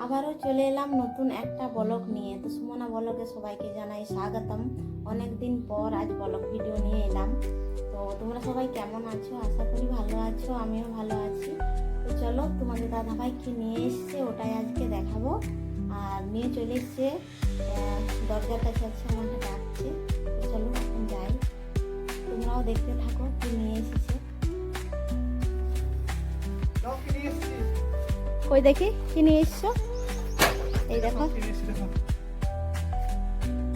আবারও চলে এলাম নতুন একটা ব্লগ নিয়ে। তো সুমনা ব্লগে সবাইকে জানাই স্বাগতম। অনেকদিন পর আজ ব্লগ ভিডিও নিয়ে এলাম। তো তোমরা সবাই কেমন আছো? আশা করি ভালো আছো, আমিও ভালো আছি। তো চলো, তোমাদের দাদাভাই কি নিয়ে এসছে ওটাই আজকে দেখাবো। আর নিয়ে চলে এসছে, দরজার কাছে আছে, আমাকে ডাকছে। তো চলো এখন যাই, তোমরাও দেখতে থাকো কি নিয়ে এসেছে। কই দেখি কি নিয়ে এসছো। এই দেখো,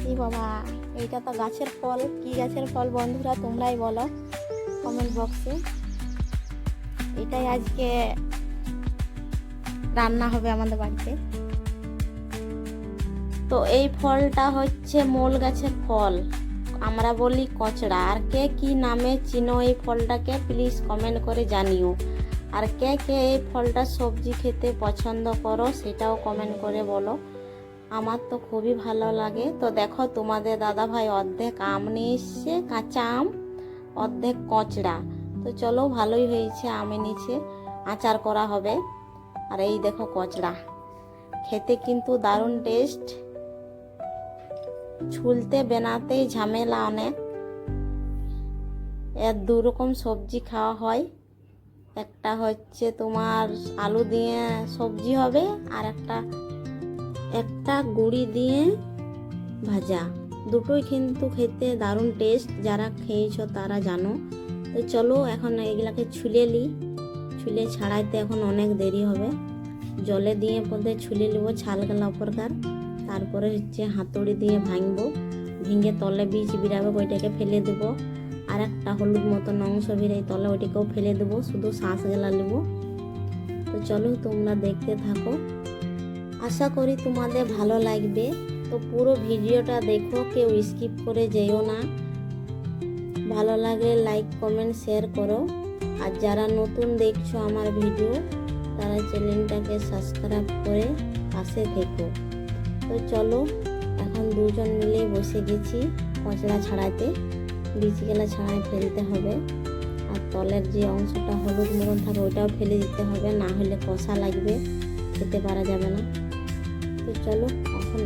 কি বাবা, এইটা তো গাছের ফল। কি গাছের ফল বন্ধুরা তোমরাই বলো কমেন্ট বক্সে। এটাই আজকে রান্না হবে আমাদের বাড়িতে। তো এই ফলটা হচ্ছে মোল গাছের ফল, আমরা বলি কচড়া। আর কে কি নামে চিনো এই ফলটাকে প্লিজ কমেন্ট করে জানিও। আর কে কে এই ফলটা সবজি খেতে পছন্দ করো সেটাও কমেন্ট করে বলো। আমার তো খুবই ভালো লাগে। তো দেখো, তোমাদের দাদাভাই অর্ধেক আম নিয়ে এসছে, কাঁচা আম, অর্ধেক কচড়া। তো চলো, ভালোই হয়েছে, আমে নিচে আচার করা হবে। আর এই দেখো কচড়া, খেতে কিন্তু দারুণ টেস্ট। ছুলতে বেনাতেই ঝামেলা অনেক। এর দু রকম সবজি খাওয়া হয়, একটা হচ্ছে তোমার আলু দিয়ে সবজি হবে, আর একটা গুঁড়ি দিয়ে ভাজা। দুটোই কিন্তু খেতে দারুণ টেস্ট, যারা খেয়েছো তারা জানো। তো চলো এখন এগুলাকে ছুলে ছাড়াইতে এখন অনেক দেরি হবে। জলে দিয়ে পদে ছুলে নেব ছালগুলা উপরকার, তারপরে হচ্ছে হাতুড়ি দিয়ে ভাঙবো, ভেঙে তলে বীজ বিরাবে, ওইটাকে ফেলে দেবো। আর একটা হলুদ মতন অংশ বেরিয়ে তলে, ওইটাকেও ফেলে দেবো, শুধু শ্বাস গেলা নেবো। তো চলো তোমরা দেখতে থাকো, আশা করি তোমাদের ভালো লাগবে। তো পুরো ভিডিওটা দেখো, কেউ স্কিপ করে যেও না। ভালো লাগলে লাইক কমেন্ট শেয়ার করো। আর যারা নতুন দেখছো আমার ভিডিও, তারা চ্যানেলটাকে সাবস্ক্রাইব করে পাশে থেকো। তো চলো, এখন দুজন মিলে বসে গেছি কচড়া ছাড়াতে। বীজগুলা ছাড়াই ফেলতে হবে, আর তলের যে অংশটা হলুদ মতন থাকে ওইটাও ফেলে দিতে হবে, না হলে কষা লাগবে, খেতে পারা যাবে না। তো চলো এখন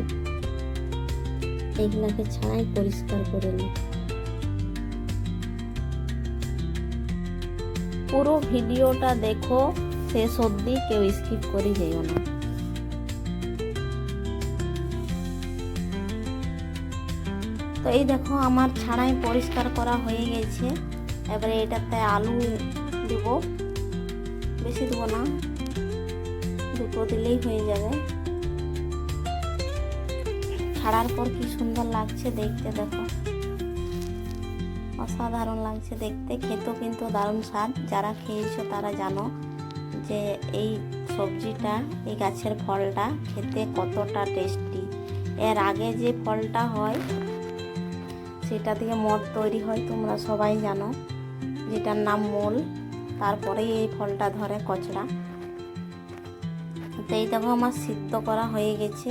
এইগুলাকে ছাড়াই পরিষ্কার করে নিই। পুরো ভিডিওটা দেখো, শেষ অবধি কেউ স্কিপ করে যেও না। তো এই দেখো, আমার ছাড়াই পরিষ্কার করা হয়ে গেছে। এবারে এটাতে আলু দিব, বেশি দেবো না, দুটো দিলেই হয়ে যাবে। ছাড়ার পর কি সুন্দর লাগছে দেখতে, দেখো অসাধারণ লাগছে দেখতে, খেতেও কিন্তু দারুণ স্বাদ। যারা খেয়েছো তারা জানো যে এই সবজিটা, এই গাছের ফলটা খেতে কতটা টেস্টি। এর আগে যে ফলটা হয় সেটা দিয়ে মদ তৈরি হয়, তোমরা সবাই জানো, যেটার নাম মোল। তারপরেই এই ফলটা ধরে কচড়া। তো এই দেখো আমার সিদ্ধ করা হয়ে গেছে,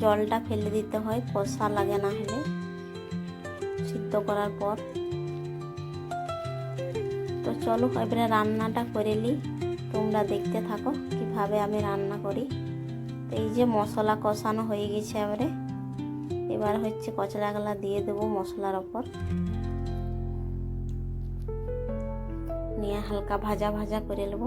জলটা ফেলে দিতে হয়, কষা লাগে না হলে সিদ্ধ করার পর। তো চলো এবারে রান্নাটা করে নিই, তোমরা দেখতে থাকো কিভাবে আমি রান্না করি। তো এই যে মশলা কষানো হয়ে গেছে, এবার হচ্ছে কচড়াগুলা দিয়ে দেবো মশলার ওপর, নিয়ে হালকা ভাজা ভাজা করে নেব।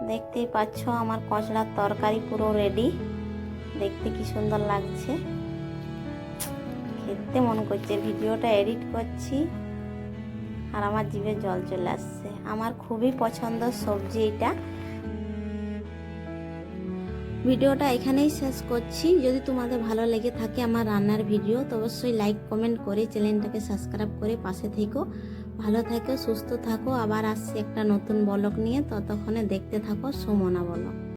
দেখতেই পাচ্ছ আমার কচড়ার তরকারি পুরো রেডি। দেখতে কি সুন্দর লাগছে, খেতে মন করছে। ভিডিওটা এডিট করছি আর আমার জিভে জল চলে আসছে। আমার খুবই পছন্দের সবজি এটা। ভিডিওটা এখানেই শেষ করছি। যদি তোমাদের ভালো লেগে থাকে আমার রান্নার ভিডিও, তো অবশ্যই লাইক কমেন্ট করে চ্যানেলটাকে সাবস্ক্রাইব করে পাশে থেকো। ভালো থাকো, সুস্থ থাকো। আবার আসছি একটা নতুন ব্লগ নিয়ে, ততক্ষণে দেখতে থাকো সুমনা ব্লগ।